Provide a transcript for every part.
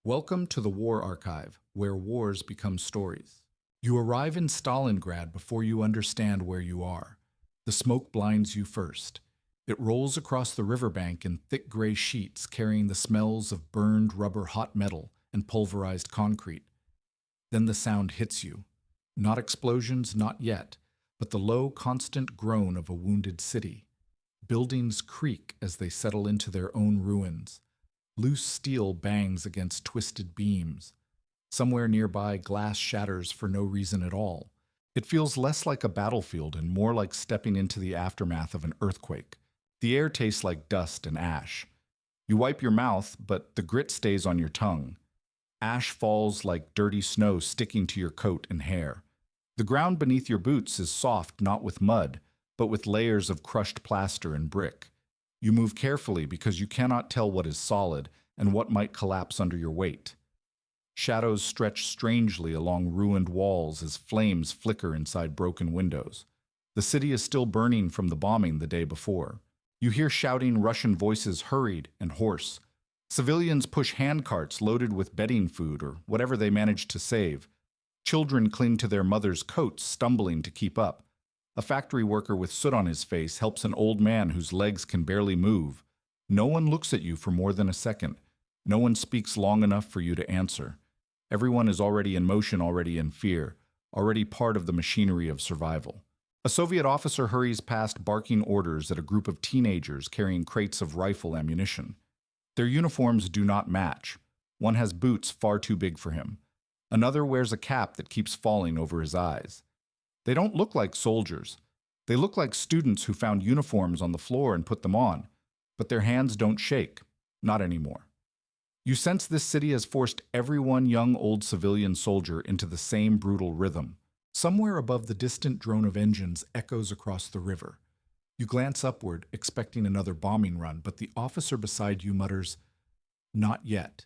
Welcome to the War Archive, where wars become stories. You arrive in Stalingrad before you understand where you are. The smoke blinds you first. It rolls across the riverbank in thick gray sheets carrying the smells of burned rubber hot metal and pulverized concrete. Then the sound hits you. Not explosions, not yet, but the low, constant groan of a wounded city. Buildings creak as they settle into their own ruins. Loose steel bangs against twisted beams. Somewhere nearby, glass shatters for no reason at all. It feels less like a battlefield and more like stepping into the aftermath of an earthquake. The air tastes like dust and ash. You wipe your mouth, but the grit stays on your tongue. Ash falls like dirty snow sticking to your coat and hair. The ground beneath your boots is soft not with mud, but with layers of crushed plaster and brick. You move carefully because you cannot tell what is solid and what might collapse under your weight. Shadows stretch strangely along ruined walls as flames flicker inside broken windows. The city is still burning from the bombing the day before. You hear shouting Russian voices, hurried and hoarse. Civilians push handcarts loaded with bedding food or whatever they manage to save. Children cling to their mothers' coats, stumbling to keep up. A factory worker with soot on his face helps an old man whose legs can barely move. No one looks at you for more than a second. No one speaks long enough for you to answer. Everyone is already in motion, already in fear, already part of the machinery of survival. A Soviet officer hurries past barking orders at a group of teenagers carrying crates of rifle ammunition. Their uniforms do not match. One has boots far too big for him. Another wears a cap that keeps falling over his eyes. They don't look like soldiers. They look like students who found uniforms on the floor and put them on, but their hands don't shake, not anymore. You sense this city has forced every one young old civilian soldier into the same brutal rhythm. Somewhere above the distant drone of engines echoes across the river. You glance upward, expecting another bombing run, but the officer beside you mutters, "Not yet."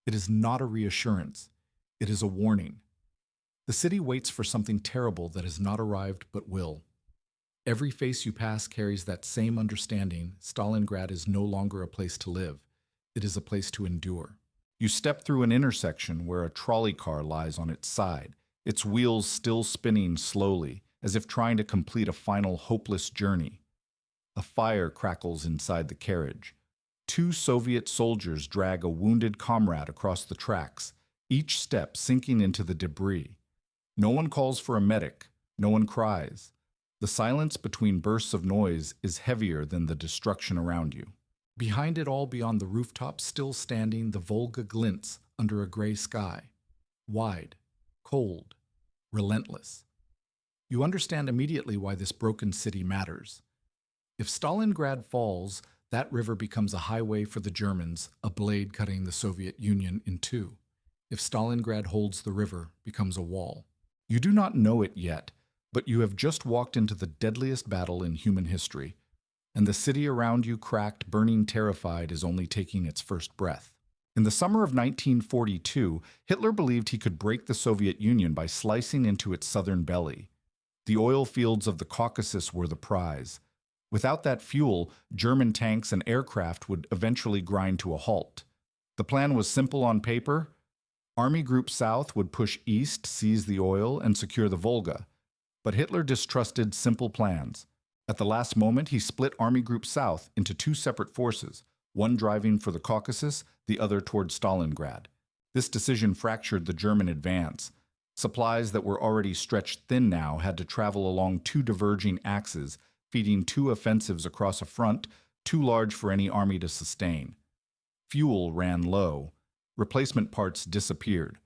It is not a reassurance. It is a warning. The city waits for something terrible that has not arrived but will. Every face you pass carries that same understanding. Stalingrad is no longer a place to live. It is a place to endure. You step through an intersection where a trolley car lies on its side, its wheels still spinning slowly, as if trying to complete a final hopeless journey. A fire crackles inside the carriage. Two Soviet soldiers drag a wounded comrade across the tracks, each step sinking into the debris. No one calls for a medic. No one cries. The silence between bursts of noise is heavier than the destruction around you. Behind it all, beyond the rooftop, still standing, the Volga glints under a gray sky. Wide, cold, relentless. You understand immediately why this broken city matters. If Stalingrad falls, that river becomes a highway for the Germans, a blade cutting the Soviet Union in two. If Stalingrad holds, the river becomes a wall. You do not know it yet, but you have just walked into the deadliest battle in human history, and the city around you, cracked, burning, terrified, is only taking its first breath. In the summer of 1942, Hitler believed he could break the Soviet Union by slicing into its southern belly. The oil fields of the Caucasus were the prize. Without that fuel, German tanks and aircraft would eventually grind to a halt. The plan was simple on paper. Army Group South would push east, seize the oil, and secure the Volga. But Hitler distrusted simple plans. At the last moment, he split Army Group South into two separate forces, one driving for the Caucasus, the other toward Stalingrad. This decision fractured the German advance. Supplies that were already stretched thin now had to travel along two diverging axes, feeding two offensives across a front too large for any army to sustain. Fuel ran low. Replacement parts disappeared.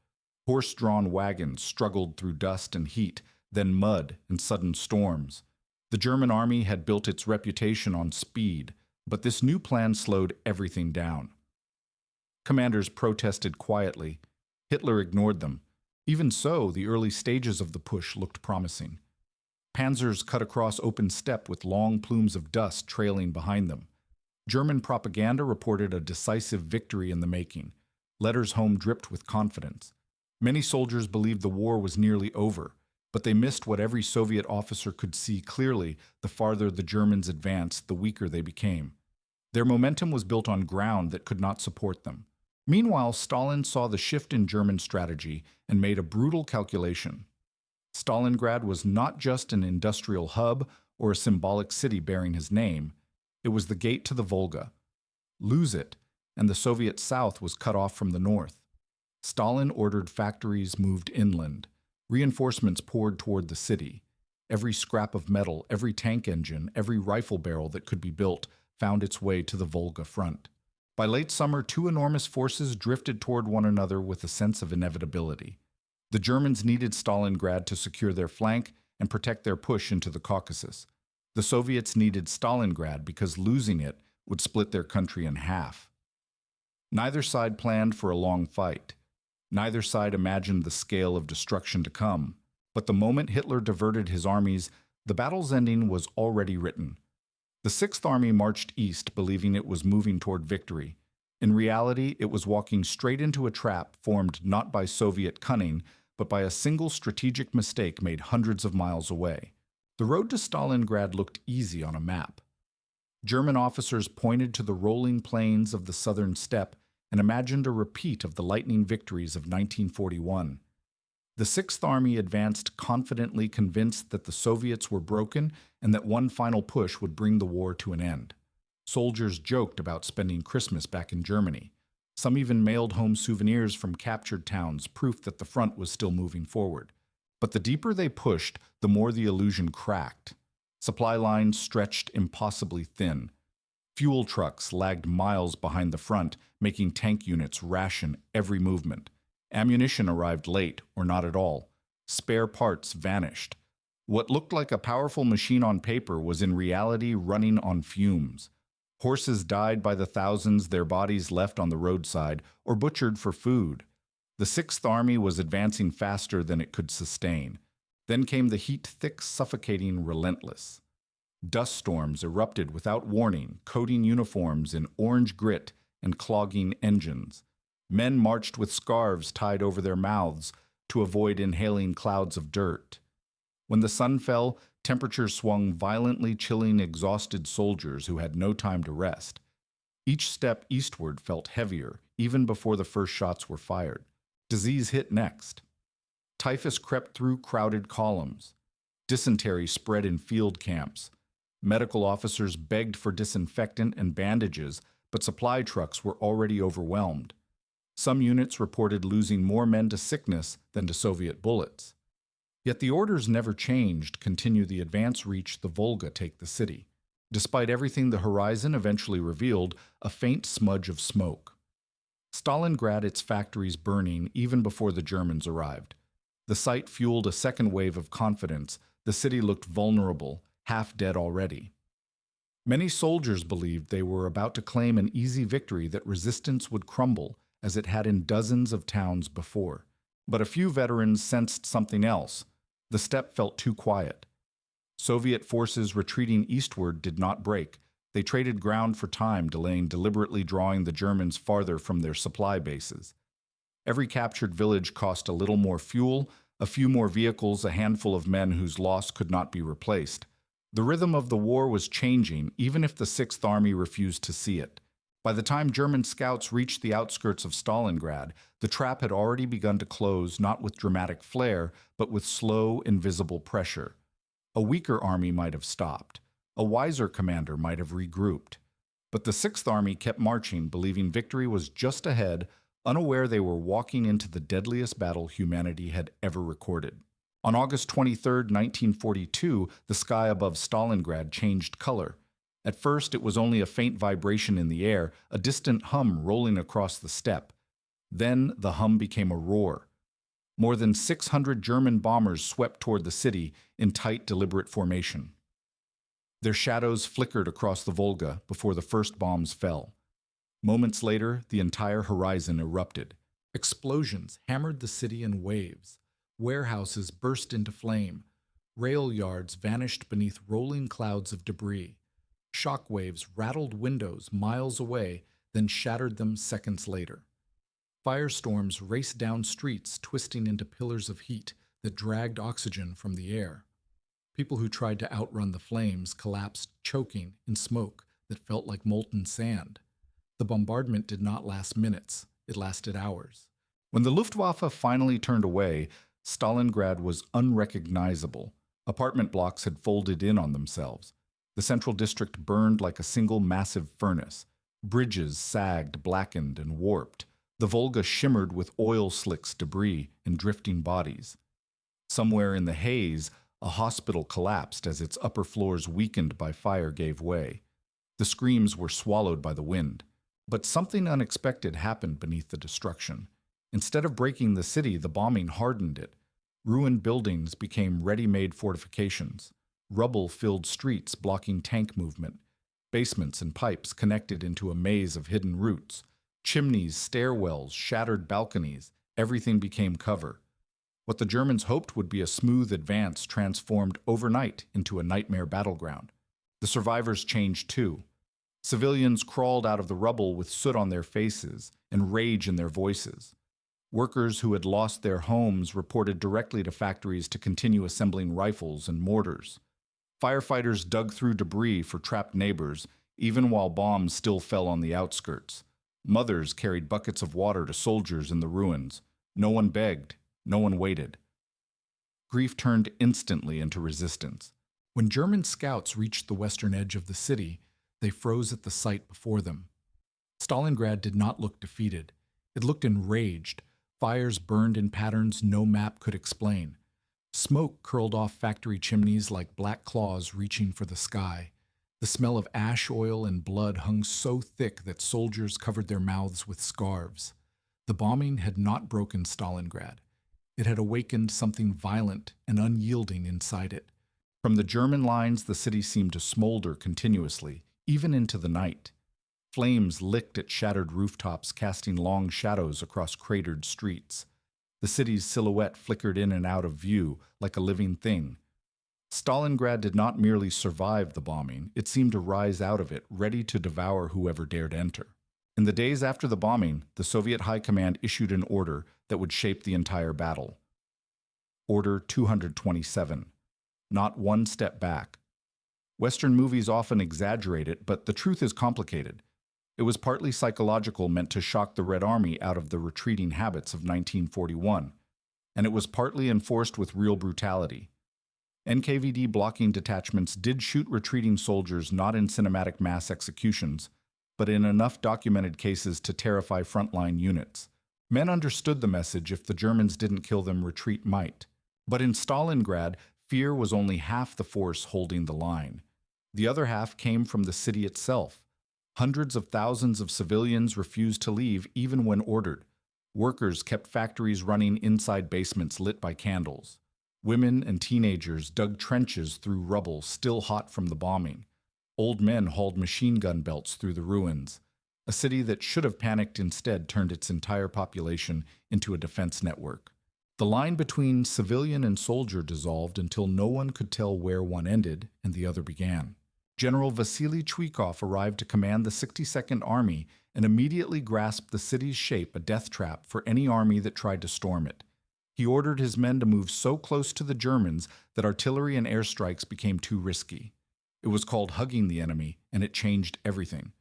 Horse-drawn wagons struggled through dust and heat, then mud and sudden storms. The German army had built its reputation on speed, but this new plan slowed everything down. Commanders protested quietly. Hitler ignored them. Even so, the early stages of the push looked promising. Panzers cut across open steppe with long plumes of dust trailing behind them. German propaganda reported a decisive victory in the making. Letters home dripped with confidence. Many soldiers believed the war was nearly over, but they missed what every Soviet officer could see clearly: the farther the Germans advanced, the weaker they became. Their momentum was built on ground that could not support them. Meanwhile, Stalin saw the shift in German strategy and made a brutal calculation. Stalingrad was not just an industrial hub or a symbolic city bearing his name, it was the gate to the Volga. Lose it, and the Soviet South was cut off from the north. Stalin ordered factories moved inland. Reinforcements poured toward the city. Every scrap of metal, every tank engine, every rifle barrel that could be built found its way to the Volga front. By late summer, two enormous forces drifted toward one another with a sense of inevitability. The Germans needed Stalingrad to secure their flank and protect their push into the Caucasus. The Soviets needed Stalingrad because losing it would split their country in half. Neither side planned for a long fight. Neither side imagined the scale of destruction to come. But the moment Hitler diverted his armies, the battle's ending was already written. The Sixth Army marched east, believing it was moving toward victory. In reality, it was walking straight into a trap formed not by Soviet cunning, but by a single strategic mistake made hundreds of miles away. The road to Stalingrad looked easy on a map. German officers pointed to the rolling plains of the southern steppe and imagined a repeat of the lightning victories of 1941. The Sixth Army advanced confidently, convinced that the Soviets were broken and that one final push would bring the war to an end. Soldiers joked about spending Christmas back in Germany. Some even mailed home souvenirs from captured towns, proof that the front was still moving forward. But the deeper they pushed, the more the illusion cracked. Supply lines stretched impossibly thin. Fuel trucks lagged miles behind the front, making tank units ration every movement. Ammunition arrived late, or not at all. Spare parts vanished. What looked like a powerful machine on paper was in reality running on fumes. Horses died by the thousands, their bodies left on the roadside, or butchered for food. The Sixth Army was advancing faster than it could sustain. Then came the heat, thick, suffocating, relentless. Dust storms erupted without warning, coating uniforms in orange grit and clogging engines. Men marched with scarves tied over their mouths to avoid inhaling clouds of dirt. When the sun fell, temperatures swung violently, chilling exhausted soldiers who had no time to rest. Each step eastward felt heavier, even before the first shots were fired. Disease hit next. Typhus crept through crowded columns. Dysentery spread in field camps. Medical officers begged for disinfectant and bandages, but supply trucks were already overwhelmed. Some units reported losing more men to sickness than to Soviet bullets. Yet the orders never changed: continue the advance, reach the Volga, take the city. Despite everything, the horizon eventually revealed a faint smudge of smoke. Stalingrad, its factories burning even before the Germans arrived. The sight fueled a second wave of confidence. The city looked vulnerable, half dead already. Many soldiers believed they were about to claim an easy victory, that resistance would crumble, as it had in dozens of towns before. But a few veterans sensed something else. The steppe felt too quiet. Soviet forces retreating eastward did not break. They traded ground for time, delaying, deliberately drawing the Germans farther from their supply bases. Every captured village cost a little more fuel, a few more vehicles, a handful of men whose loss could not be replaced. The rhythm of the war was changing, even if the Sixth Army refused to see it. By the time German scouts reached the outskirts of Stalingrad, the trap had already begun to close, not with dramatic flair, but with slow, invisible pressure. A weaker army might have stopped. A wiser commander might have regrouped. But the Sixth Army kept marching, believing victory was just ahead, unaware they were walking into the deadliest battle humanity had ever recorded. On August 23, 1942, the sky above Stalingrad changed color. At first, it was only a faint vibration in the air, a distant hum rolling across the steppe. Then the hum became a roar. More than 600 German bombers swept toward the city in tight, deliberate formation. Their shadows flickered across the Volga before the first bombs fell. Moments later, the entire horizon erupted. Explosions hammered the city in waves. Warehouses burst into flame. Rail yards vanished beneath rolling clouds of debris. Shock waves rattled windows miles away, then shattered them seconds later. Firestorms raced down streets, twisting into pillars of heat that dragged oxygen from the air. People who tried to outrun the flames collapsed, choking in smoke that felt like molten sand. The bombardment did not last minutes. It lasted hours. When the Luftwaffe finally turned away, Stalingrad was unrecognizable. Apartment blocks had folded in on themselves. The central district burned like a single massive furnace. Bridges sagged, blackened, and warped. The Volga shimmered with oil slicks, debris, and drifting bodies. Somewhere in the haze, a hospital collapsed as its upper floors weakened by fire gave way. The screams were swallowed by the wind. But something unexpected happened beneath the destruction. Instead of breaking the city, the bombing hardened it. Ruined buildings became ready-made fortifications. Rubble filled streets, blocking tank movement. Basements and pipes connected into a maze of hidden routes. Chimneys, stairwells, shattered balconies, everything became cover. What the Germans hoped would be a smooth advance transformed overnight into a nightmare battleground. The survivors changed too. Civilians crawled out of the rubble with soot on their faces and rage in their voices. Workers who had lost their homes reported directly to factories to continue assembling rifles and mortars. Firefighters dug through debris for trapped neighbors, even while bombs still fell on the outskirts. Mothers carried buckets of water to soldiers in the ruins. No one begged. No one waited. Grief turned instantly into resistance. When German scouts reached the western edge of the city, they froze at the sight before them. Stalingrad did not look defeated. It looked enraged. Fires burned in patterns no map could explain. Smoke curled off factory chimneys like black claws reaching for the sky. The smell of ash oil and blood hung so thick that soldiers covered their mouths with scarves. The bombing had not broken Stalingrad. It had awakened something violent and unyielding inside it. From the German lines, the city seemed to smolder continuously, even into the night. Flames licked at shattered rooftops, casting long shadows across cratered streets. The city's silhouette flickered in and out of view like a living thing. Stalingrad did not merely survive the bombing, it seemed to rise out of it, ready to devour whoever dared enter. In the days after the bombing, the Soviet High Command issued an order that would shape the entire battle. Order 227. Not one step back. Western movies often exaggerate it, but the truth is complicated. It was partly psychological, meant to shock the Red Army out of the retreating habits of 1941, and it was partly enforced with real brutality. NKVD blocking detachments did shoot retreating soldiers not in cinematic mass executions, but in enough documented cases to terrify frontline units. Men understood the message: if the Germans didn't kill them, retreat might. But in Stalingrad, fear was only half the force holding the line. The other half came from the city itself. Hundreds of thousands of civilians refused to leave even when ordered. Workers kept factories running inside basements lit by candles. Women and teenagers dug trenches through rubble still hot from the bombing. Old men hauled machine gun belts through the ruins. A city that should have panicked instead turned its entire population into a defense network. The line between civilian and soldier dissolved until no one could tell where one ended and the other began. General Vasily Chuikov arrived to command the 62nd Army and immediately grasped the city's shape, a death trap for any army that tried to storm it. He ordered his men to move so close to the Germans that artillery and airstrikes became too risky. It was called hugging the enemy, and it changed everything.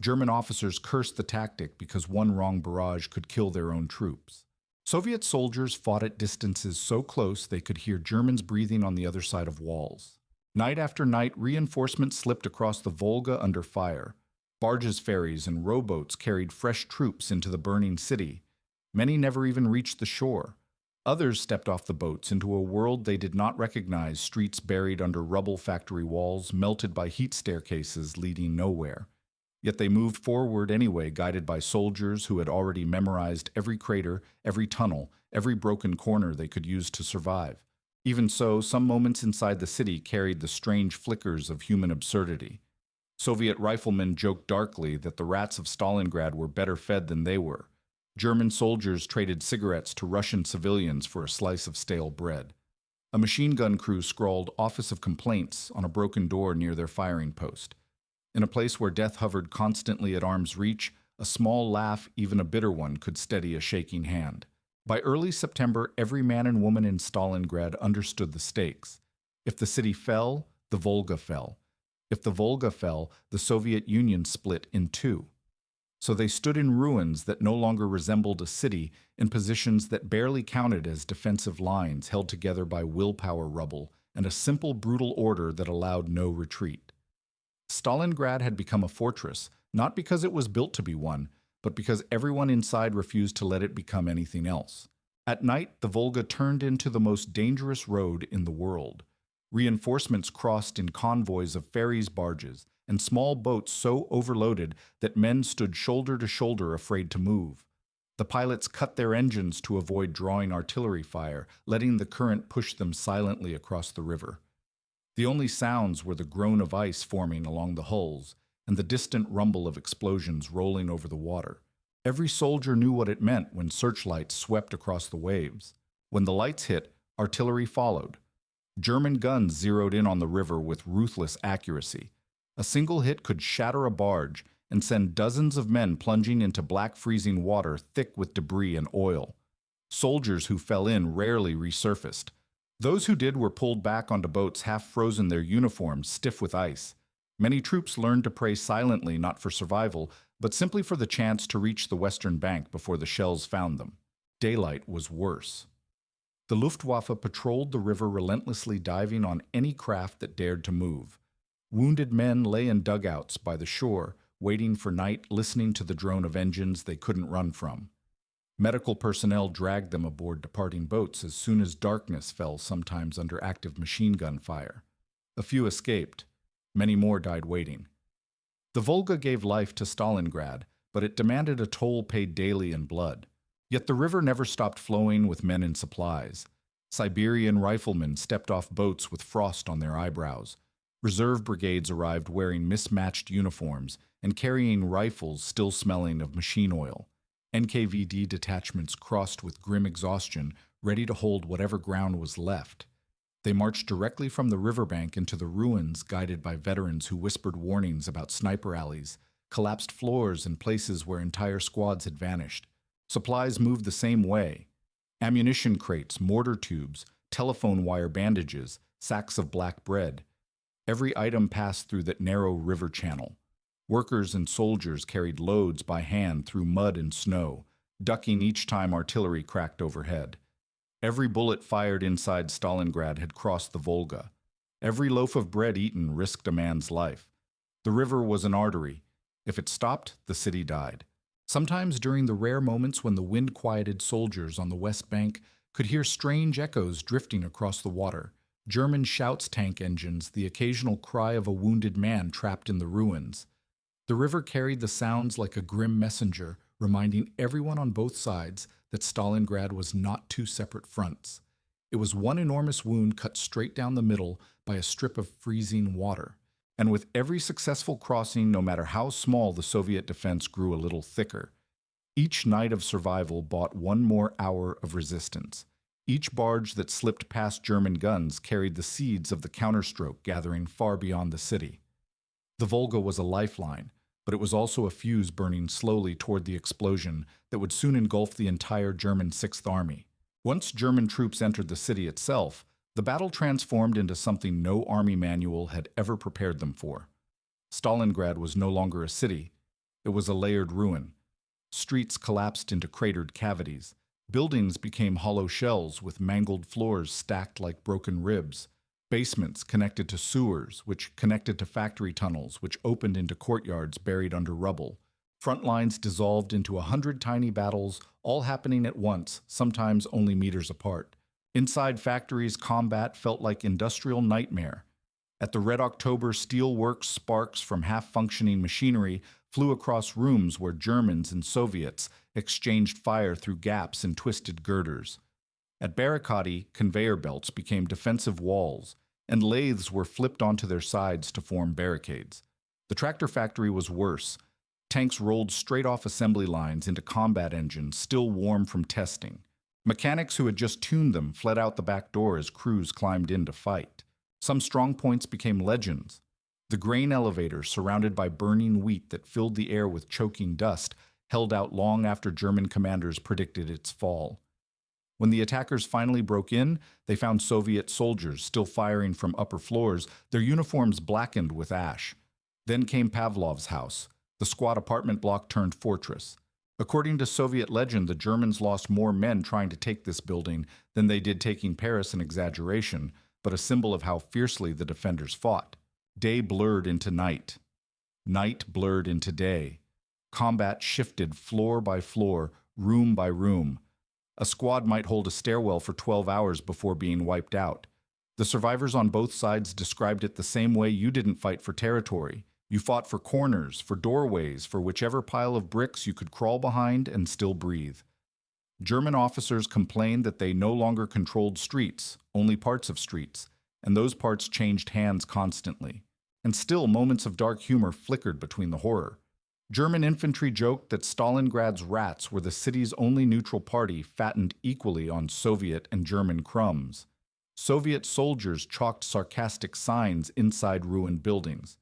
German officers cursed the tactic because one wrong barrage could kill their own troops. Soviet soldiers fought at distances so close they could hear Germans breathing on the other side of walls. Night after night, reinforcements slipped across the Volga under fire. Barges, ferries, and rowboats carried fresh troops into the burning city. Many never even reached the shore. Others stepped off the boats into a world they did not recognize, streets buried under rubble, factory walls, melted by heat staircases leading nowhere. Yet they moved forward anyway, guided by soldiers who had already memorized every crater, every tunnel, every broken corner they could use to survive. Even so, some moments inside the city carried the strange flickers of human absurdity. Soviet riflemen joked darkly that the rats of Stalingrad were better fed than they were. German soldiers traded cigarettes to Russian civilians for a slice of stale bread. A machine gun crew scrawled "Office of Complaints" on a broken door near their firing post. In a place where death hovered constantly at arm's reach, a small laugh, even a bitter one, could steady a shaking hand. By early September, every man and woman in Stalingrad understood the stakes. If the city fell, the Volga fell. If the Volga fell, the Soviet Union split in two. So they stood in ruins that no longer resembled a city, in positions that barely counted as defensive lines held together by willpower rubble and a simple brutal order that allowed no retreat. Stalingrad had become a fortress, not because it was built to be one, but because everyone inside refused to let it become anything else. At night, the Volga turned into the most dangerous road in the world. Reinforcements crossed in convoys of ferries, barges, and small boats so overloaded that men stood shoulder to shoulder afraid to move. The pilots cut their engines to avoid drawing artillery fire, letting the current push them silently across the river. The only sounds were the groan of ice forming along the hulls and the distant rumble of explosions rolling over the water. Every soldier knew what it meant when searchlights swept across the waves. When the lights hit, artillery followed. German guns zeroed in on the river with ruthless accuracy. A single hit could shatter a barge and send dozens of men plunging into black freezing water thick with debris and oil. Soldiers who fell in rarely resurfaced. Those who did were pulled back onto boats half frozen, their uniforms stiff with ice. Many troops learned to pray silently, not for survival, but simply for the chance to reach the western bank before the shells found them. Daylight was worse. The Luftwaffe patrolled the river relentlessly, diving on any craft that dared to move. Wounded men lay in dugouts by the shore, waiting for night, listening to the drone of engines they couldn't run from. Medical personnel dragged them aboard departing boats as soon as darkness fell, sometimes under active machine gun fire. A few escaped. Many more died waiting. The Volga gave life to Stalingrad, but it demanded a toll paid daily in blood. Yet the river never stopped flowing with men and supplies. Siberian riflemen stepped off boats with frost on their eyebrows. Reserve brigades arrived wearing mismatched uniforms and carrying rifles still smelling of machine oil. NKVD detachments crossed with grim exhaustion, ready to hold whatever ground was left. They marched directly from the riverbank into the ruins, guided by veterans who whispered warnings about sniper alleys, collapsed floors, and places where entire squads had vanished. Supplies moved the same way. Ammunition crates, mortar tubes, telephone wire bandages, sacks of black bread. Every item passed through that narrow river channel. Workers and soldiers carried loads by hand through mud and snow, ducking each time artillery cracked overhead. Every bullet fired inside Stalingrad had crossed the Volga. Every loaf of bread eaten risked a man's life. The river was an artery. If it stopped, the city died. Sometimes during the rare moments when the wind quieted, soldiers on the west bank could hear strange echoes drifting across the water. German shouts, tank engines, the occasional cry of a wounded man trapped in the ruins. The river carried the sounds like a grim messenger, reminding everyone on both sides that Stalingrad was not two separate fronts. It was one enormous wound cut straight down the middle by a strip of freezing water. And with every successful crossing, no matter how small, the Soviet defense grew a little thicker. Each night of survival bought one more hour of resistance. Each barge that slipped past German guns carried the seeds of the counterstroke gathering far beyond the city. The Volga was a lifeline, but it was also a fuse burning slowly toward the explosion that would soon engulf the entire German Sixth Army. Once German troops entered the city itself, the battle transformed into something no army manual had ever prepared them for. Stalingrad was no longer a city. It was a layered ruin. Streets collapsed into cratered cavities. Buildings became hollow shells with mangled floors stacked like broken ribs. Basements connected to sewers, which connected to factory tunnels, which opened into courtyards buried under rubble. Front lines dissolved into 100 tiny battles, all happening at once, sometimes only meters apart. Inside factories, combat felt like industrial nightmare. At the Red October, steel works, sparks from half-functioning machinery flew across rooms where Germans and Soviets exchanged fire through gaps in twisted girders. At Barricadi, conveyor belts became defensive walls, and lathes were flipped onto their sides to form barricades. The tractor factory was worse. Tanks rolled straight off assembly lines into combat engines, still warm from testing. Mechanics who had just tuned them fled out the back door as crews climbed in to fight. Some strong points became legends. The grain elevator, surrounded by burning wheat that filled the air with choking dust, held out long after German commanders predicted its fall. When the attackers finally broke in, they found Soviet soldiers still firing from upper floors, their uniforms blackened with ash. Then came Pavlov's house, The squat apartment block turned fortress. According to Soviet legend, the Germans lost more men trying to take this building than they did taking Paris, an exaggeration, but a symbol of how fiercely the defenders fought. Day blurred into night. Night blurred into day. Combat shifted floor by floor, room by room. A squad might hold a stairwell for 12 hours before being wiped out. The survivors on both sides described it the same way you didn't fight for territory. You fought for corners, for doorways, for whichever pile of bricks you could crawl behind and still breathe. German officers complained that they no longer controlled streets, only parts of streets, and those parts changed hands constantly. And still, moments of dark humor flickered between the horror. German infantry joked that Stalingrad's rats were the city's only neutral party, fattened equally on Soviet and German crumbs. Soviet soldiers chalked sarcastic signs inside ruined buildings.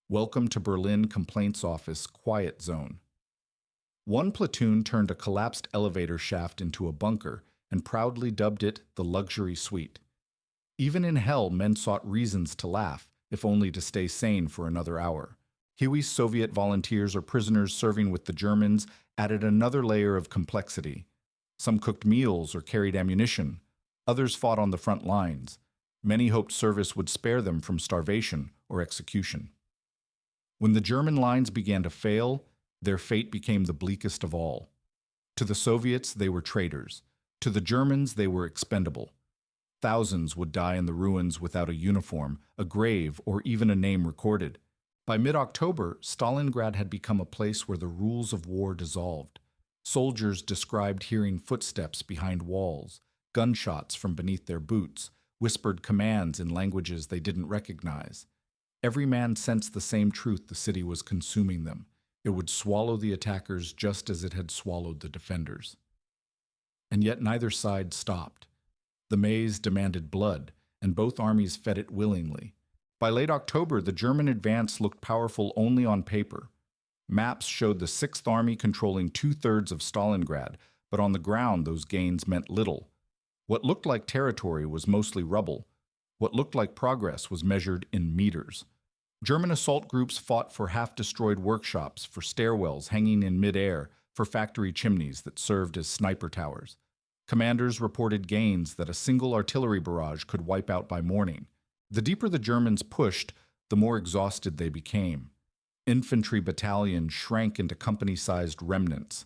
Welcome to Berlin Complaints Office, Quiet Zone. One platoon turned a collapsed elevator shaft into a bunker and proudly dubbed it the luxury suite. Even in hell, men sought reasons to laugh, if only to stay sane for another hour. Huey's Soviet volunteers or prisoners serving with the Germans added another layer of complexity. Some cooked meals or carried ammunition. Others fought on the front lines. Many hoped service would spare them from starvation or execution. When the German lines began to fail, their fate became the bleakest of all. To the Soviets, they were traitors. To the Germans, they were expendable. Thousands would die in the ruins without a uniform, a grave, or even a name recorded. By mid-October, Stalingrad had become a place where the rules of war dissolved. Soldiers described hearing footsteps behind walls, gunshots from beneath their boots, whispered commands in languages they didn't recognize. Every man sensed the same truth: the city was consuming them. It would swallow the attackers just as it had swallowed the defenders. And yet neither side stopped. The maze demanded blood, and both armies fed it willingly. By late October, the German advance looked powerful only on paper. Maps showed the Sixth Army controlling 2/3 of Stalingrad, but on the ground those gains meant little. What looked like territory was mostly rubble. What looked like progress was measured in meters. German assault groups fought for half-destroyed workshops, for stairwells hanging in mid-air, for factory chimneys that served as sniper towers. Commanders reported gains that a single artillery barrage could wipe out by morning. The deeper the Germans pushed, the more exhausted they became. Infantry battalions shrank into company-sized remnants.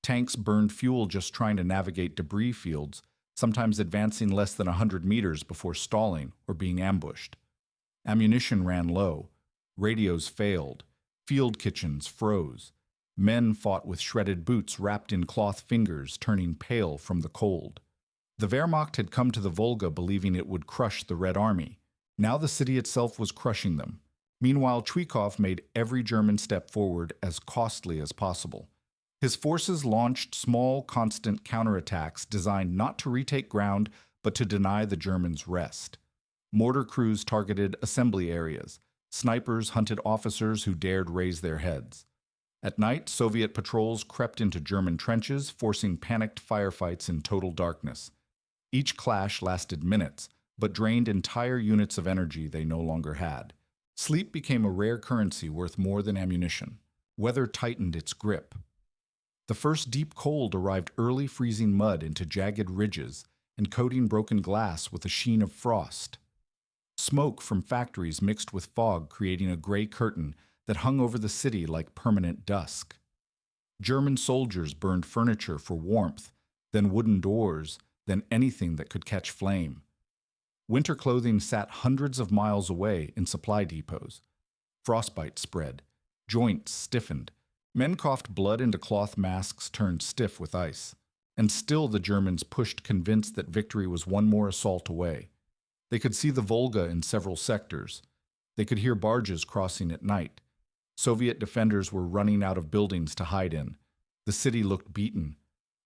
Tanks burned fuel just trying to navigate debris fields, sometimes advancing less than 100 meters before stalling or being ambushed. Ammunition ran low. Radios failed. Field kitchens froze. Men fought with shredded boots wrapped in cloth fingers, turning pale from the cold. The Wehrmacht had come to the Volga believing it would crush the Red Army. Now the city itself was crushing them. Meanwhile, Zhukov made every German step forward as costly as possible. His forces launched small, constant counterattacks designed not to retake ground, but to deny the Germans rest. Mortar crews targeted assembly areas. Snipers hunted officers who dared raise their heads. At night, Soviet patrols crept into German trenches, forcing panicked firefights in total darkness. Each clash lasted minutes, but drained entire units of energy they no longer had. Sleep became a rare currency worth more than ammunition. Weather tightened its grip. The first deep cold arrived early, freezing mud into jagged ridges and coating broken glass with a sheen of frost. Smoke from factories mixed with fog, creating a gray curtain that hung over the city like permanent dusk. German soldiers burned furniture for warmth, then wooden doors, then anything that could catch flame. Winter clothing sat hundreds of miles away in supply depots. Frostbite spread. Joints stiffened. Men coughed blood into cloth masks turned stiff with ice. And still the Germans pushed, convinced that victory was one more assault away. They could see the Volga in several sectors. They could hear barges crossing at night. Soviet defenders were running out of buildings to hide in. The city looked beaten.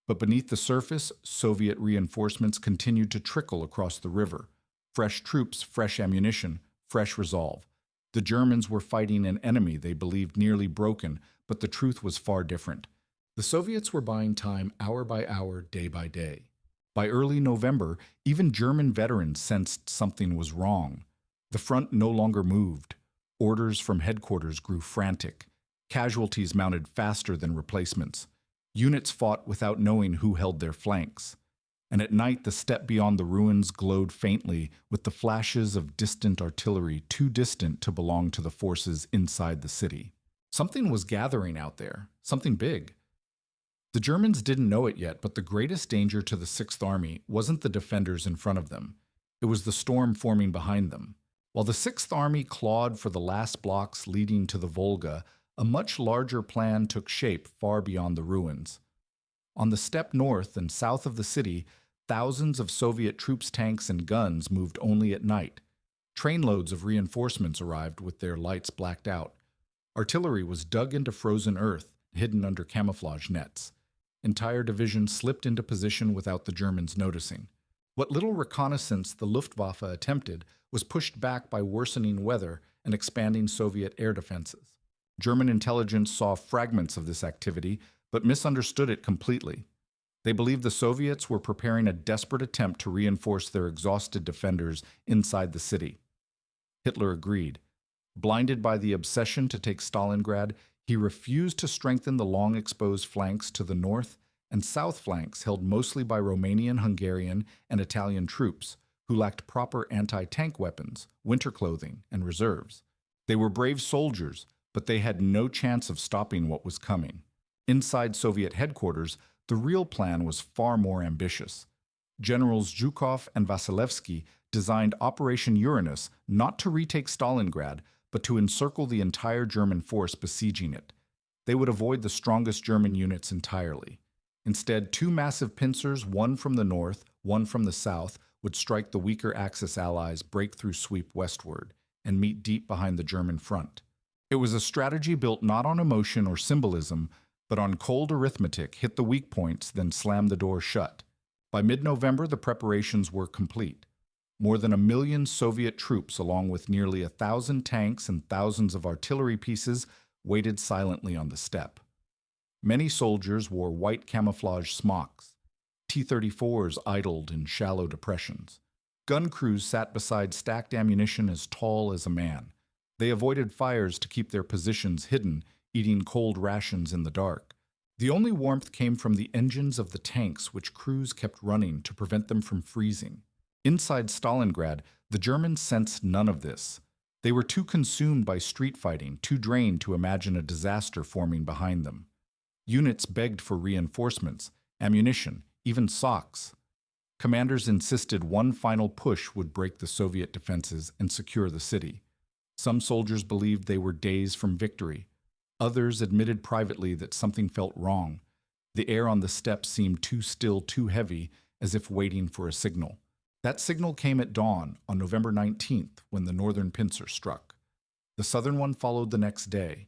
But beneath the surface, Soviet reinforcements continued to trickle across the river. Fresh troops, fresh ammunition, fresh resolve. The Germans were fighting an enemy they believed nearly broken, but the truth was far different. The Soviets were buying time hour by hour, day by day. By early November, even German veterans sensed something was wrong. The front no longer moved. Orders from headquarters grew frantic. Casualties mounted faster than replacements. Units fought without knowing who held their flanks. And at night the steppe beyond the ruins glowed faintly with the flashes of distant artillery, too distant to belong to the forces inside the city. Something was gathering out there, something big. The Germans didn't know it yet, but the greatest danger to the Sixth Army wasn't the defenders in front of them. It was the storm forming behind them. While the Sixth Army clawed for the last blocks leading to the Volga, a much larger plan took shape far beyond the ruins. On the steppe north and south of the city, thousands of Soviet troops, tanks, and guns moved only at night. Trainloads of reinforcements arrived with their lights blacked out. Artillery was dug into frozen earth, hidden under camouflage nets. Entire divisions slipped into position without the Germans noticing. What little reconnaissance the Luftwaffe attempted was pushed back by worsening weather and expanding Soviet air defenses. German intelligence saw fragments of this activity, but misunderstood it completely. They believed the Soviets were preparing a desperate attempt to reinforce their exhausted defenders inside the city. Hitler agreed. Blinded by the obsession to take Stalingrad, he refused to strengthen the long exposed flanks to the north and south flanks held mostly by Romanian, Hungarian, and Italian troops, who lacked proper anti-tank weapons, winter clothing, and reserves. They were brave soldiers, but they had no chance of stopping what was coming. Inside Soviet headquarters, the real plan was far more ambitious. Generals Zhukov and Vasilevsky designed Operation Uranus not to retake Stalingrad, but to encircle the entire German force besieging it. They would avoid the strongest German units entirely. Instead, two massive pincers, one from the north, one from the south, would strike the weaker Axis allies' breakthrough sweep westward and meet deep behind the German front. It was a strategy built not on emotion or symbolism, but on cold arithmetic, hit the weak points, then slam the door shut. By mid-November, the preparations were complete. More than 1 million Soviet troops, along with nearly 1,000 tanks and thousands of artillery pieces, waited silently on the steppe. Many soldiers wore white camouflage smocks. T-34s idled in shallow depressions. Gun crews sat beside stacked ammunition as tall as a man. They avoided fires to keep their positions hidden, eating cold rations in the dark. The only warmth came from the engines of the tanks, which crews kept running to prevent them from freezing. Inside Stalingrad, the Germans sensed none of this. They were too consumed by street fighting, too drained to imagine a disaster forming behind them. Units begged for reinforcements, ammunition, even socks. Commanders insisted one final push would break the Soviet defenses and secure the city. Some soldiers believed they were days from victory. Others admitted privately that something felt wrong. The air on the steppe seemed too still, too heavy, as if waiting for a signal. That signal came at dawn on November 19th when the northern pincer struck. The southern one followed the next day.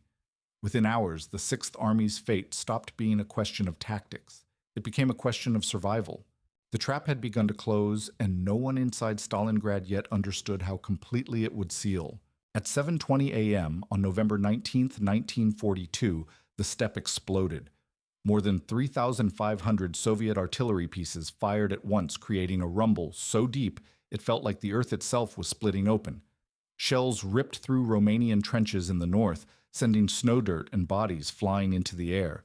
Within hours, the Sixth Army's fate stopped being a question of tactics. It became a question of survival. The trap had begun to close, and no one inside Stalingrad yet understood how completely it would seal. At 7:20 a.m. on November 19th, 1942, the steppe exploded. More than 3,500 Soviet artillery pieces fired at once, creating a rumble so deep it felt like the earth itself was splitting open. Shells ripped through Romanian trenches in the north, sending snow dirt and bodies flying into the air.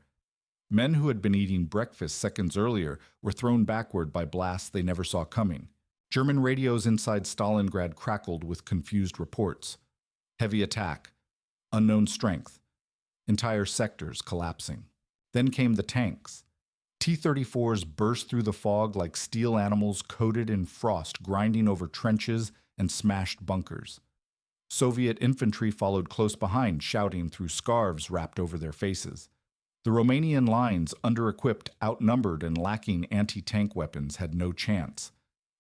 Men who had been eating breakfast seconds earlier were thrown backward by blasts they never saw coming. German radios inside Stalingrad crackled with confused reports. Heavy attack. Unknown strength. Entire sectors collapsing. Then came the tanks. T-34s burst through the fog like steel animals coated in frost, grinding over trenches and smashed bunkers. Soviet infantry followed close behind, shouting through scarves wrapped over their faces. The Romanian lines, under-equipped, outnumbered, and lacking anti-tank weapons, had no chance.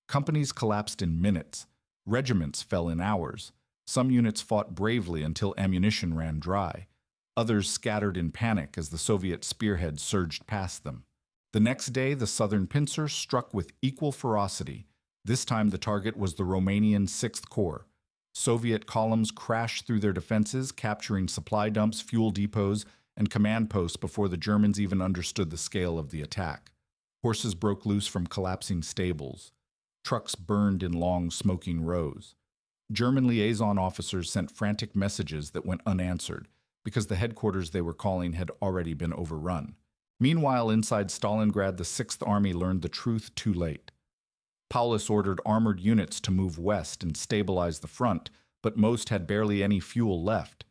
Companies collapsed in minutes. Regiments fell in hours. Some units fought bravely until ammunition ran dry. Others scattered in panic as the Soviet spearheads surged past them. The next day, the southern pincer struck with equal ferocity. This time the target was the Romanian 6th Corps. Soviet columns crashed through their defenses, capturing supply dumps, fuel depots, and command posts before the Germans even understood the scale of the attack. Horses broke loose from collapsing stables. Trucks burned in long, smoking rows. German liaison officers sent frantic messages that went unanswered. because the headquarters they were calling had already been overrun. Meanwhile, inside Stalingrad, the Sixth Army learned the truth too late. Paulus ordered armored units to move west and stabilize the front, but most had barely any fuel left.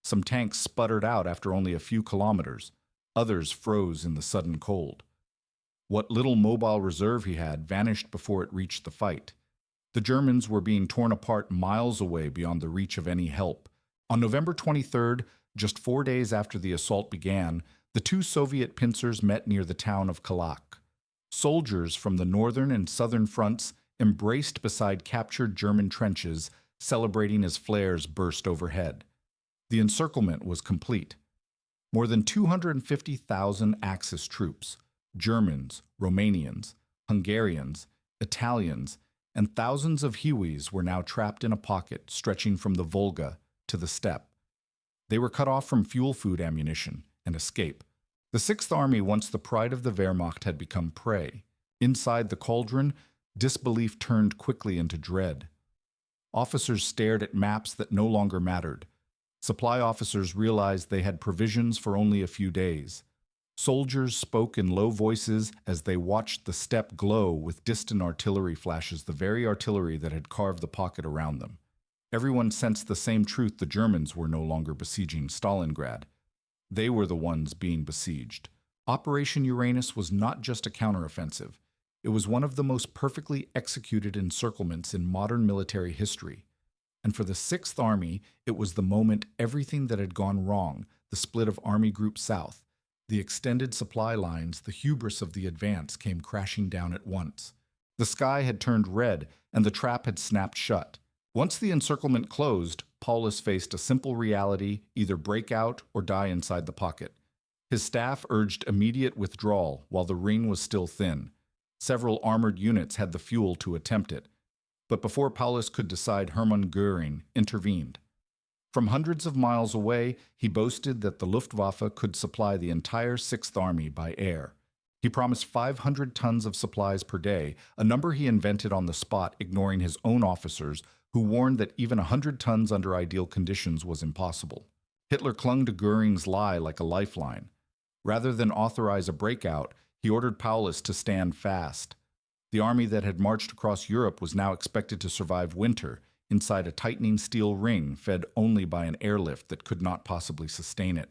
Some tanks sputtered out after only a few kilometers. Others froze in the sudden cold. What little mobile reserve he had vanished before it reached the fight. The Germans were being torn apart miles away beyond the reach of any help. On November 23rd, just 4 days after the assault began, the two Soviet pincers met near the town of Kalak. Soldiers from the northern and southern fronts embraced beside captured German trenches, celebrating as flares burst overhead. The encirclement was complete. More than 250,000 Axis troops, Germans, Romanians, Hungarians, Italians, and thousands of Hiwis were now trapped in a pocket stretching from the Volga to the steppe. They were cut off from fuel, food, ammunition, and escape. The Sixth Army, once the pride of the Wehrmacht, had become prey. Inside the cauldron, disbelief turned quickly into dread. Officers stared at maps that no longer mattered. Supply officers realized they had provisions for only a few days. Soldiers spoke in low voices as they watched the steppe glow with distant artillery flashes, the very artillery that had carved the pocket around them. Everyone sensed the same truth: the Germans were no longer besieging Stalingrad. They were the ones being besieged. Operation Uranus was not just a counteroffensive. It was one of the most perfectly executed encirclements in modern military history. And for the Sixth Army, it was the moment everything that had gone wrong, the split of Army Group South, the extended supply lines, the hubris of the advance, came crashing down at once. The sky had turned red, and the trap had snapped shut. Once the encirclement closed, Paulus faced a simple reality: either break out or die inside the pocket. His staff urged immediate withdrawal while the ring was still thin. Several armored units had the fuel to attempt it. But before Paulus could decide, Hermann Göring intervened. From hundreds of miles away, he boasted that the Luftwaffe could supply the entire Sixth Army by air. He promised 500 tons of supplies per day, a number he invented on the spot, ignoring his own officers, who warned that even 100 tons under ideal conditions was impossible. Hitler clung to Göring's lie like a lifeline. Rather than authorize a breakout, he ordered Paulus to stand fast. The army that had marched across Europe was now expected to survive winter inside a tightening steel ring fed only by an airlift that could not possibly sustain it.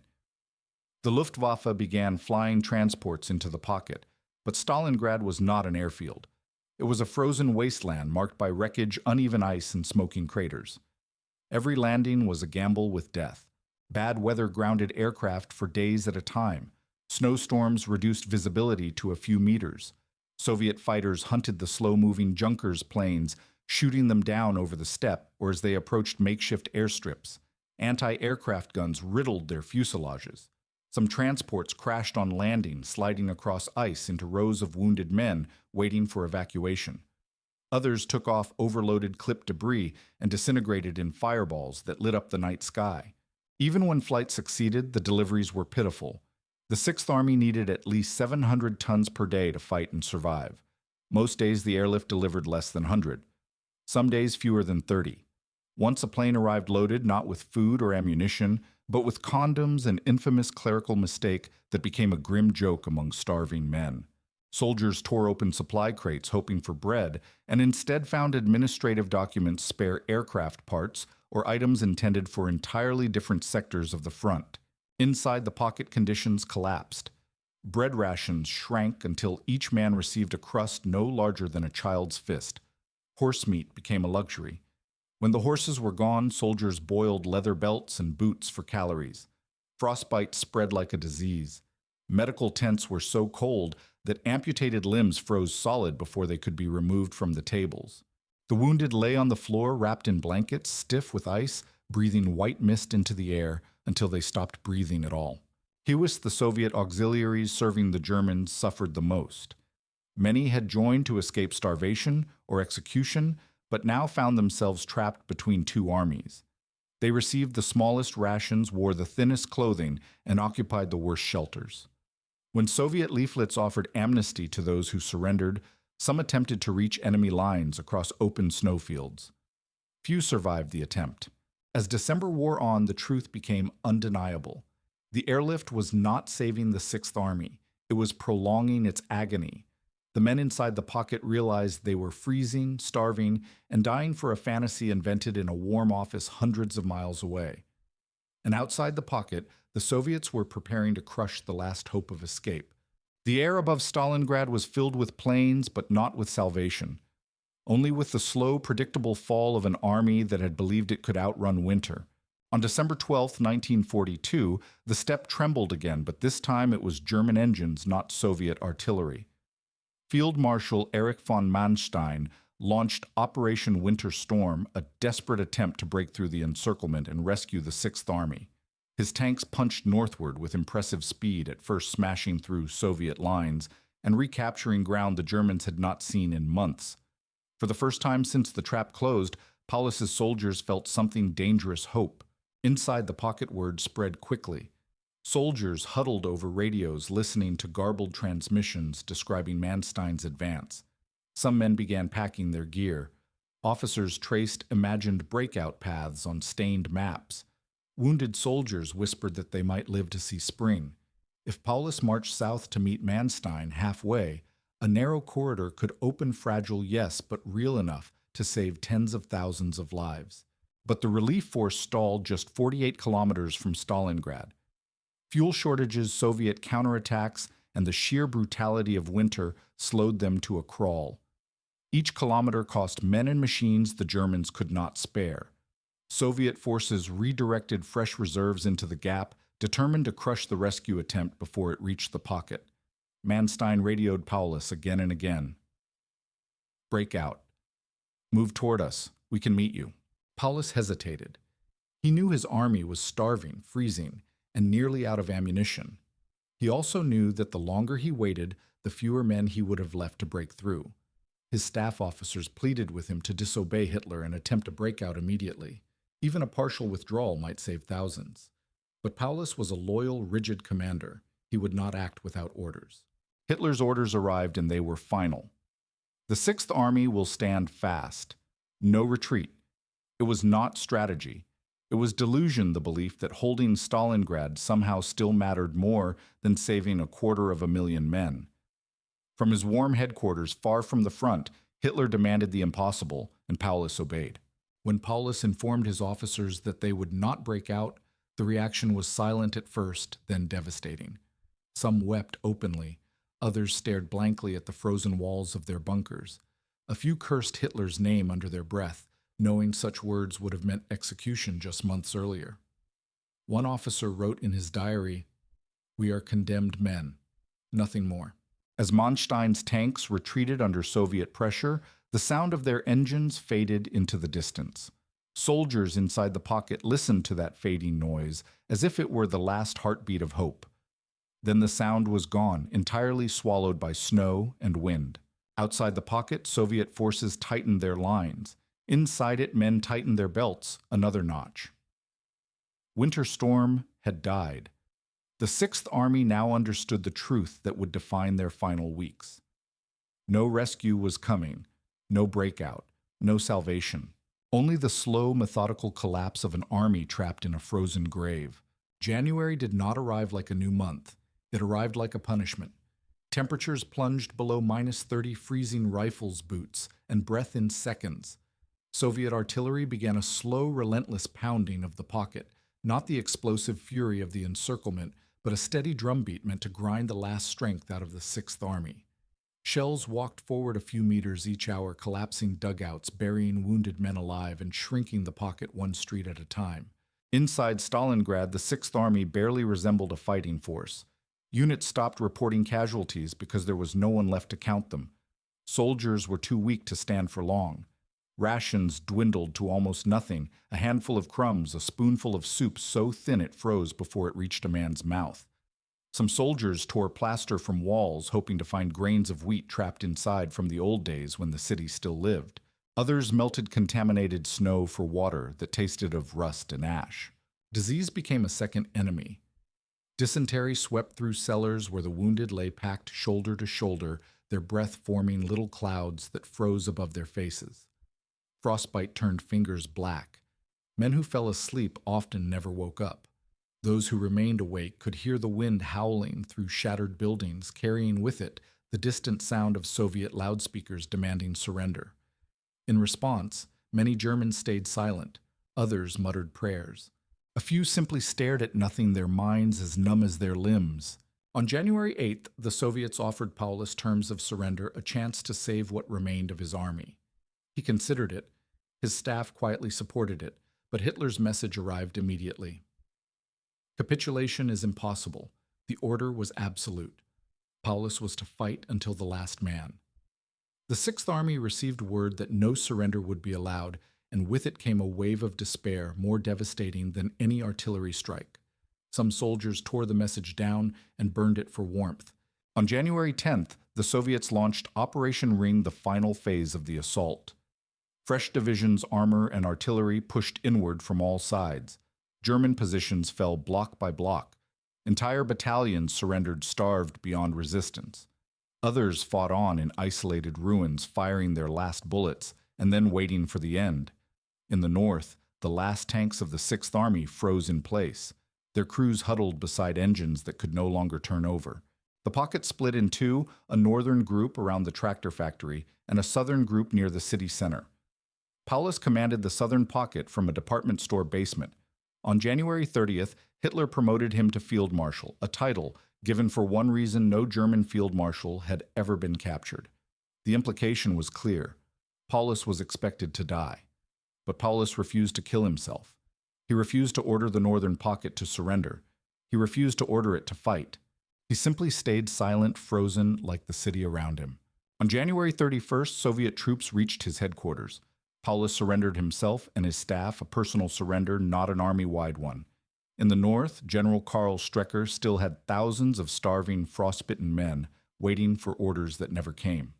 The Luftwaffe began flying transports into the pocket, but Stalingrad was not an airfield. It was a frozen wasteland marked by wreckage, uneven ice, and smoking craters. Every landing was a gamble with death. Bad weather grounded aircraft for days at a time. Snowstorms reduced visibility to a few meters. Soviet fighters hunted the slow-moving Junkers planes, shooting them down over the steppe or as they approached makeshift airstrips. Anti-aircraft guns riddled their fuselages. Some transports crashed on landing, sliding across ice into rows of wounded men waiting for evacuation. Others took off overloaded clipped debris and disintegrated in fireballs that lit up the night sky. Even when flight succeeded, the deliveries were pitiful. The Sixth Army needed at least 700 tons per day to fight and survive. Most days the airlift delivered less than 100. Some days fewer than 30. Once a plane arrived loaded not with food or ammunition, but with condoms, an infamous clerical mistake that became a grim joke among starving men. Soldiers tore open supply crates hoping for bread and instead found administrative documents, spare aircraft parts, or items intended for entirely different sectors of the front. Inside the pocket, conditions collapsed. Bread rations shrank until each man received a crust no larger than a child's fist. Horse meat became a luxury. When the horses were gone, soldiers boiled leather belts and boots for calories. Frostbite spread like a disease. Medical tents were so cold that amputated limbs froze solid before they could be removed from the tables. The wounded lay on the floor wrapped in blankets, stiff with ice, breathing white mist into the air until they stopped breathing at all. Hiwis, the Soviet auxiliaries serving the Germans, suffered the most. Many had joined to escape starvation or execution, but now found themselves trapped between two armies. They received the smallest rations, wore the thinnest clothing, and occupied the worst shelters. When Soviet leaflets offered amnesty to those who surrendered, some attempted to reach enemy lines across open snowfields. Few survived the attempt. As December wore on, the truth became undeniable. The airlift was not saving the Sixth Army, it was prolonging its agony. The men inside the pocket realized they were freezing, starving, and dying for a fantasy invented in a warm office hundreds of miles away. And outside the pocket, the Soviets were preparing to crush the last hope of escape. The air above Stalingrad was filled with planes, but not with salvation. Only with the slow, predictable fall of an army that had believed it could outrun winter. On December 12, 1942, the steppe trembled again, but this time it was German engines, not Soviet artillery. Field Marshal Erich von Manstein launched Operation Winter Storm, a desperate attempt to break through the encirclement and rescue the Sixth Army. His tanks punched northward with impressive speed, at first smashing through Soviet lines and recapturing ground the Germans had not seen in months. For the first time since the trap closed, Paulus's soldiers felt something dangerous hope. Inside the pocket, word spread quickly. Soldiers huddled over radios listening to garbled transmissions describing Manstein's advance. Some men began packing their gear. Officers traced imagined breakout paths on stained maps. Wounded soldiers whispered that they might live to see spring. If Paulus marched south to meet Manstein halfway, a narrow corridor could open fragile, yes, but real enough to save tens of thousands of lives. But the relief force stalled just 48 kilometers from Stalingrad. Fuel shortages, Soviet counterattacks, and the sheer brutality of winter slowed them to a crawl. Each kilometer cost men and machines the Germans could not spare. Soviet forces redirected fresh reserves into the gap, determined to crush the rescue attempt before it reached the pocket. Manstein radioed Paulus again and again. "Break out. Move toward us. We can meet you." Paulus hesitated. He knew his army was starving, freezing, and nearly out of ammunition. He also knew that the longer he waited, the fewer men he would have left to break through. His staff officers pleaded with him to disobey Hitler and attempt to break out immediately. Even a partial withdrawal might save thousands. But Paulus was a loyal, rigid commander. He would not act without orders. Hitler's orders arrived, and they were final. The Sixth Army will stand fast. No retreat. It was not strategy. It was delusion, the belief that holding Stalingrad somehow still mattered more than saving 250,000 men. From his warm headquarters far from the front, Hitler demanded the impossible, and Paulus obeyed. When Paulus informed his officers that they would not break out, the reaction was silent at first, then devastating. Some wept openly. Others stared blankly at the frozen walls of their bunkers. A few cursed Hitler's name under their breath, knowing such words would have meant execution just months earlier. One officer wrote in his diary, "We are condemned men. Nothing more." As Manstein's tanks retreated under Soviet pressure, the sound of their engines faded into the distance. Soldiers inside the pocket listened to that fading noise as if it were the last heartbeat of hope. Then the sound was gone, entirely swallowed by snow and wind. Outside the pocket, Soviet forces tightened their lines. Inside it, men tightened their belts another notch. Winter Storm had died. The Sixth Army now understood the truth that would define their final weeks. No rescue was coming, no breakout, no salvation. Only the slow, methodical collapse of an army trapped in a frozen grave. January did not arrive like a new month. It arrived like a punishment. Temperatures plunged below -30, freezing rifles' boots, and breath in seconds. Soviet artillery began a slow, relentless pounding of the pocket, not the explosive fury of the encirclement, but a steady drumbeat meant to grind the last strength out of the Sixth Army. Shells walked forward a few meters each hour, collapsing dugouts, burying wounded men alive, and shrinking the pocket one street at a time. Inside Stalingrad, the Sixth Army barely resembled a fighting force. Units stopped reporting casualties because there was no one left to count them. Soldiers were too weak to stand for long. Rations dwindled to almost nothing, a handful of crumbs, a spoonful of soup so thin it froze before it reached a man's mouth. Some soldiers tore plaster from walls, hoping to find grains of wheat trapped inside from the old days when the city still lived. Others melted contaminated snow for water that tasted of rust and ash. Disease became a second enemy. Dysentery swept through cellars where the wounded lay packed shoulder to shoulder, their breath forming little clouds that froze above their faces. Frostbite turned fingers black. Men who fell asleep often never woke up. Those who remained awake could hear the wind howling through shattered buildings, carrying with it the distant sound of Soviet loudspeakers demanding surrender. In response, many Germans stayed silent. Others muttered prayers. A few simply stared at nothing, their minds as numb as their limbs. On January 8th, the Soviets offered Paulus terms of surrender, a chance to save what remained of his army. He considered it. His staff quietly supported it, but Hitler's message arrived immediately. Capitulation is impossible. The order was absolute. Paulus was to fight until the last man. The Sixth Army received word that no surrender would be allowed, and with it came a wave of despair more devastating than any artillery strike. Some soldiers tore the message down and burned it for warmth. On January 10th, the Soviets launched Operation Ring, the final phase of the assault. Fresh divisions, armor, and artillery pushed inward from all sides. German positions fell block by block. Entire battalions surrendered, starved beyond resistance. Others fought on in isolated ruins, firing their last bullets and then waiting for the end. In the north, the last tanks of the Sixth Army froze in place. Their crews huddled beside engines that could no longer turn over. The pocket split in two, a northern group around the tractor factory and a southern group near the city center. Paulus commanded the southern pocket from a department store basement. On January 30th, Hitler promoted him to field marshal, a title given for one reason no German field marshal had ever been captured. The implication was clear. Paulus was expected to die. But Paulus refused to kill himself. He refused to order the northern pocket to surrender. He refused to order it to fight. He simply stayed silent, frozen like the city around him. On January 31st, Soviet troops reached his headquarters. Paulus surrendered himself and his staff, a personal surrender, not an army-wide one. In the north, General Karl Strecker still had thousands of starving, frostbitten men waiting for orders that never came.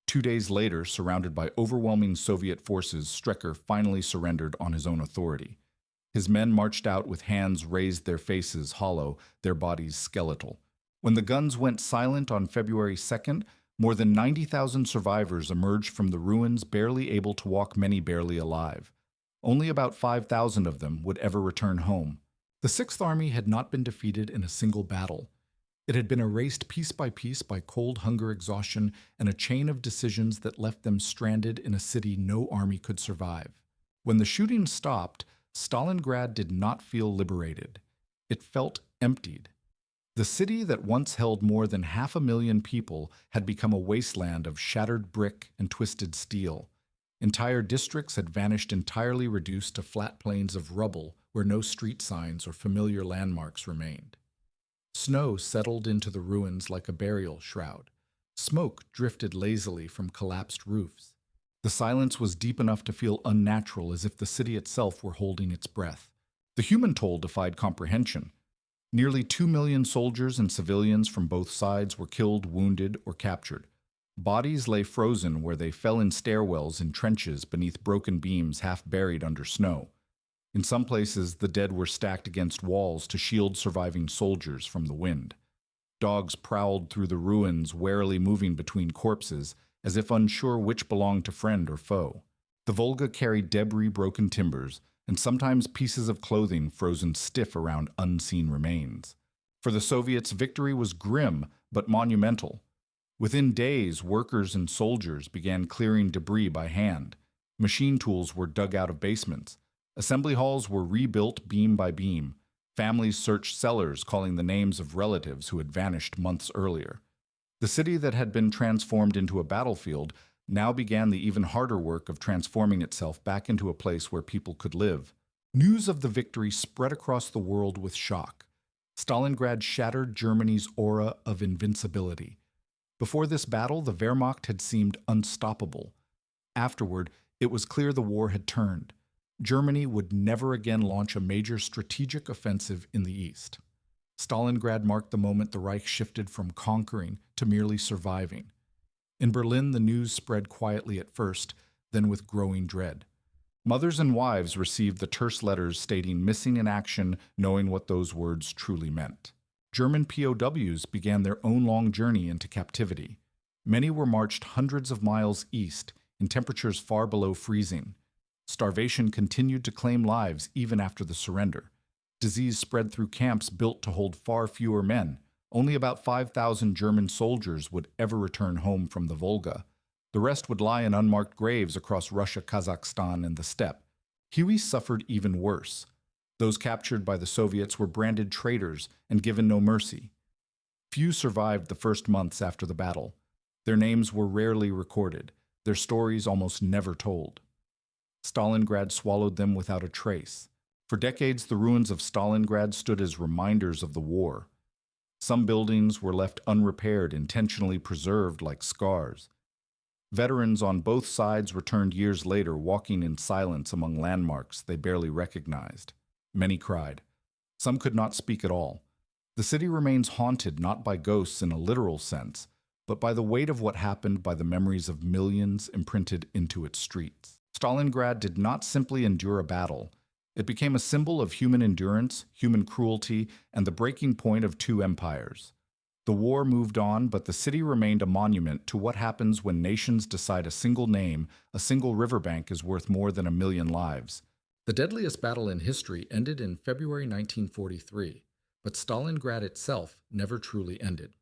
2 days later, surrounded by overwhelming Soviet forces, Strecker finally surrendered on his own authority. His men marched out with hands raised, their faces hollow, their bodies skeletal. When the guns went silent on February 2nd, more than 90,000 survivors emerged from the ruins, barely able to walk, many barely alive. Only about 5,000 of them would ever return home. The Sixth Army had not been defeated in a single battle. It had been erased piece by cold hunger, exhaustion, and a chain of decisions that left them stranded in a city no army could survive. When the shooting stopped, Stalingrad did not feel liberated. It felt emptied. The city that once held more than 500,000 people had become a wasteland of shattered brick and twisted steel. Entire districts had vanished entirely, reduced to flat plains of rubble where no street signs or familiar landmarks remained. Snow settled into the ruins like a burial shroud. Smoke drifted lazily from collapsed roofs. The silence was deep enough to feel unnatural, as if the city itself were holding its breath. The human toll defied comprehension. Nearly 2 million soldiers and civilians from both sides were killed, wounded, or captured. Bodies lay frozen where they fell in stairwells, in trenches, beneath broken beams, half buried under snow. In some places, the dead were stacked against walls to shield surviving soldiers from the wind. Dogs prowled through the ruins, warily moving between corpses, as if unsure which belonged to friend or foe. The Volga carried debris, broken timbers, and sometimes pieces of clothing frozen stiff around unseen remains. For the Soviets, victory was grim but monumental. Within days, workers and soldiers began clearing debris by hand. Machine tools were dug out of basements. Assembly halls were rebuilt beam by beam. Families searched cellars, calling the names of relatives who had vanished months earlier. The city that had been transformed into a battlefield now began the even harder work of transforming itself back into a place where people could live. News of the victory spread across the world with shock. Stalingrad shattered Germany's aura of invincibility. Before this battle, the Wehrmacht had seemed unstoppable. Afterward, it was clear the war had turned. Germany would never again launch a major strategic offensive in the east. Stalingrad marked the moment the Reich shifted from conquering to merely surviving. In Berlin, the news spread quietly at first, then with growing dread. Mothers and wives received the terse letters stating "missing in action," knowing what those words truly meant. German POWs began their own long journey into captivity. Many were marched hundreds of miles east, in temperatures far below freezing. Starvation continued to claim lives even after the surrender. Disease spread through camps built to hold far fewer men. Only about 5,000 German soldiers would ever return home from the Volga. The rest would lie in unmarked graves across Russia, Kazakhstan, and the steppe. Huey suffered even worse. Those captured by the Soviets were branded traitors and given no mercy. Few survived the first months after the battle. Their names were rarely recorded, their stories almost never told. Stalingrad swallowed them without a trace. For decades, the ruins of Stalingrad stood as reminders of the war. Some buildings were left unrepaired, intentionally preserved like scars. Veterans on both sides returned years later, walking in silence among landmarks they barely recognized. Many cried. Some could not speak at all. The city remains haunted not by ghosts in a literal sense, but by the weight of what happened, by the memories of millions imprinted into its streets. Stalingrad did not simply endure a battle. It became a symbol of human endurance, human cruelty, and the breaking point of two empires. The war moved on, but the city remained a monument to what happens when nations decide a single name, a single riverbank is worth more than 1,000,000 lives. The deadliest battle in history ended in February 1943, but Stalingrad itself never truly ended.